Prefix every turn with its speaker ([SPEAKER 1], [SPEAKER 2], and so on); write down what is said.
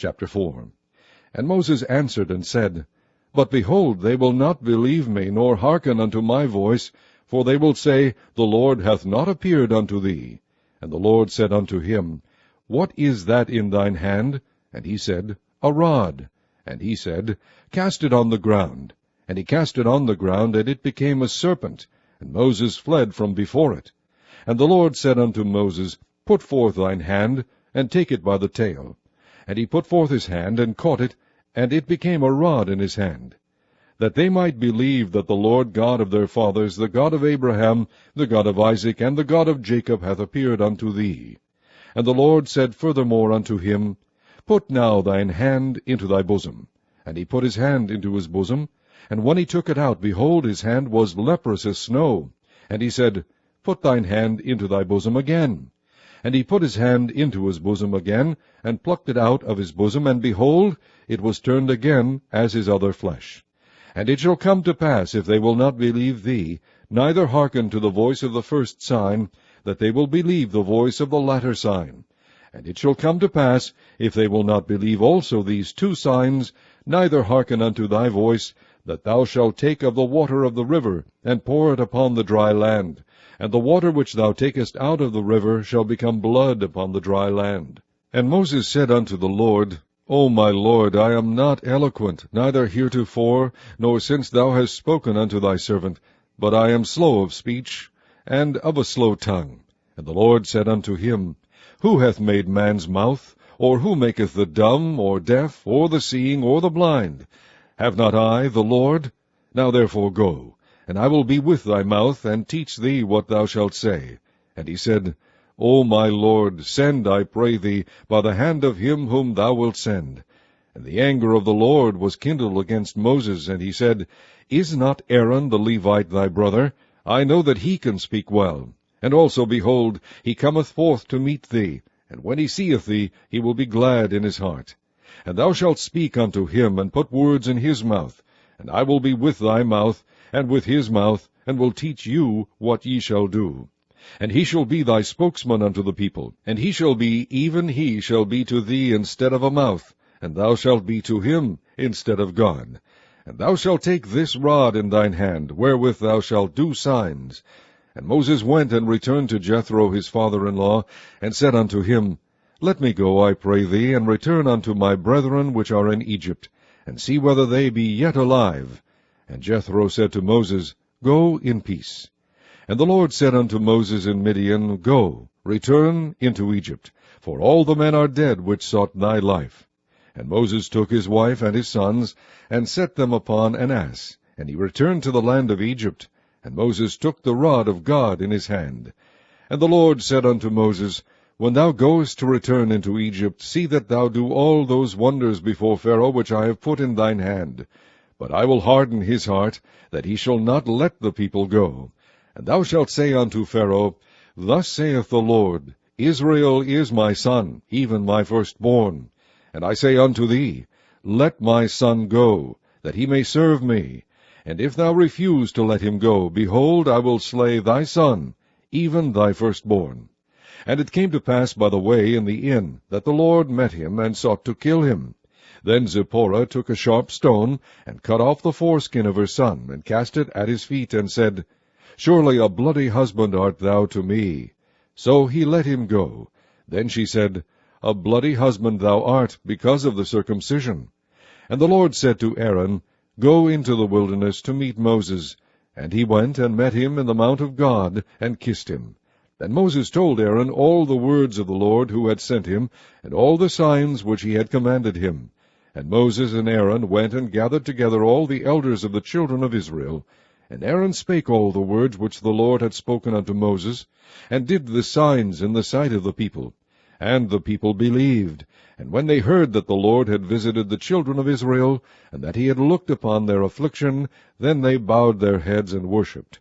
[SPEAKER 1] Chapter 4. And Moses answered and said, But behold, they will not believe me, nor hearken unto my voice, for they will say, The Lord hath not appeared unto thee. And the Lord said unto him, What is that in thine hand? And he said, A rod. And he said, Cast it on the ground. And he cast it on the ground, and it became a serpent, and Moses fled from before it. And the Lord said unto Moses, Put forth thine hand, and take it by the tail. And he put forth his hand, and caught it, and it became a rod in his hand, that they might believe that the Lord God of their fathers, the God of Abraham, the God of Isaac, and the God of Jacob, hath appeared unto thee. And the Lord said furthermore unto him, Put now thine hand into thy bosom. And he put his hand into his bosom, and when he took it out, behold, his hand was leprous as snow. And he said, Put thine hand into thy bosom again. And he put his hand into his bosom again, and plucked it out of his bosom, and behold, it was turned again as his other flesh. And it shall come to pass, if they will not believe thee, neither hearken to the voice of the first sign, that they will believe the voice of the latter sign. And it shall come to pass, if they will not believe also these two signs, neither hearken unto thy voice, that thou shalt take of the water of the river, and pour it upon the dry land. And the water which thou takest out of the river shall become blood upon the dry land. And Moses said unto the Lord, O my Lord, I am not eloquent, neither heretofore, nor since thou hast spoken unto thy servant, but I am slow of speech, and of a slow tongue. And the Lord said unto him, Who hath made man's mouth? Or who maketh the dumb, or deaf, or the seeing, or the blind? Have not I, the Lord? Now therefore go, and I will be with thy mouth, and teach thee what thou shalt say. And he said, O my Lord, send, I pray thee, by the hand of him whom thou wilt send. And the anger of the Lord was kindled against Moses, and he said, Is not Aaron the Levite thy brother? I know that he can speak well. And also, behold, he cometh forth to meet thee, and when he seeth thee, he will be glad in his heart. And thou shalt speak unto him, and put words in his mouth. And I will be with thy mouth, and with his mouth, and will teach you what ye shall do. And he shall be thy spokesman unto the people, and he shall be, even he shall be to thee instead of a mouth, and thou shalt be to him instead of God. And thou shalt take this rod in thine hand, wherewith thou shalt do signs. And Moses went and returned to Jethro his father-in-law, and said unto him, Let me go, I pray thee, and return unto my brethren which are in Egypt, and see whether they be yet alive. And Jethro said to Moses, Go in peace. And the Lord said unto Moses in Midian, Go, return into Egypt, for all the men are dead which sought thy life. And Moses took his wife and his sons, and set them upon an ass, and he returned to the land of Egypt. And Moses took the rod of God in his hand. And the Lord said unto Moses, When thou goest to return into Egypt, see that thou do all those wonders before Pharaoh which I have put in thine hand. But I will harden his heart, that he shall not let the people go. And thou shalt say unto Pharaoh, Thus saith the Lord, Israel is my son, even my firstborn. And I say unto thee, Let my son go, that he may serve me. And if thou refuse to let him go, behold, I will slay thy son, even thy firstborn. And it came to pass by the way in the inn, that the Lord met him, and sought to kill him. Then Zipporah took a sharp stone, and cut off the foreskin of her son, and cast it at his feet, and said, Surely a bloody husband art thou to me. So he let him go. Then she said, A bloody husband thou art, because of the circumcision. And the Lord said to Aaron, Go into the wilderness to meet Moses. And he went and met him in the mount of God, and kissed him. Then Moses told Aaron all the words of the Lord who had sent him, and all the signs which he had commanded him. And Moses and Aaron went and gathered together all the elders of the children of Israel. And Aaron spake all the words which the Lord had spoken unto Moses, and did the signs in the sight of the people. And the people believed. And when they heard that the Lord had visited the children of Israel, and that he had looked upon their affliction, then they bowed their heads and worshipped.